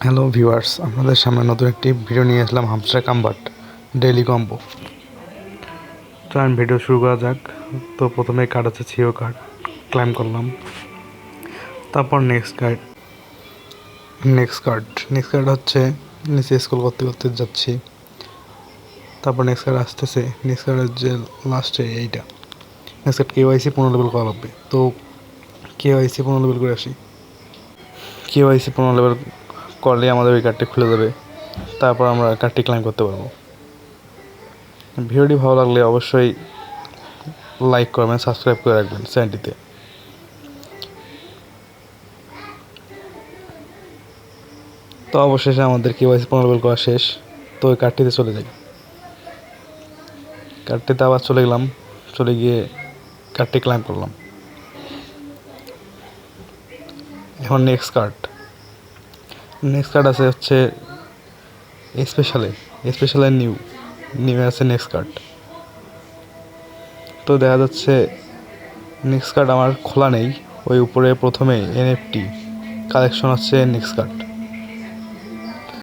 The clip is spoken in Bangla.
হ্যালো ভিউয়ার্স, আপনাদের সামনে নতুন একটি ভিডিও নিয়ে আসলাম হামস্টার কামবাট ডেইলি কম্বো। তো আমি ভিডিও শুরু করা যাক। তো প্রথমে কার্ড আছে সিও কার্ড, ক্লাইম করলাম। তারপর নেক্সট কার্ড হচ্ছে নিচে স্কুল করতে করতে যাচ্ছি। তারপর নেক্সট কার্ড আসতেছে, নেক্সট কার্ডের যে লাস্টে এইটা নেক্সট কার্ড কেওয়াইসি 15 লেভেল করা লাগবে। তো কেওয়াইসি 15 লেভেল করে আসি। কেওয়াইসি 15 লেভেল করলে আমাদের ওই কার্ডটি খুলে যাবে। তারপর আমরা কার্ডটি ক্লাইম করতে পারবো। ভিডিওটি ভালো লাগলে অবশ্যই লাইক করবেন, সাবস্ক্রাইব করে রাখবেন চ্যানেলটিতে। তো অবশেষে আমাদের কেওয়াইসি 15 লেভেল করা শেষ। তো ওই কার্ডটিতে চলে যাই। কার্ডটিতে আবার চলে গিয়ে কার্ডটি ক্লাইম করলাম। এখন নেক্সট কার্ড আছে হচ্ছে স্পেশালে নিউ আছে নেক্সট কার্ড। তো দেখা যাচ্ছে নেক্সট কার্ড আমার খোলা নেই। ওই উপরে প্রথমে এনএফটি কালেকশন হচ্ছে নেক্সট কার্ড।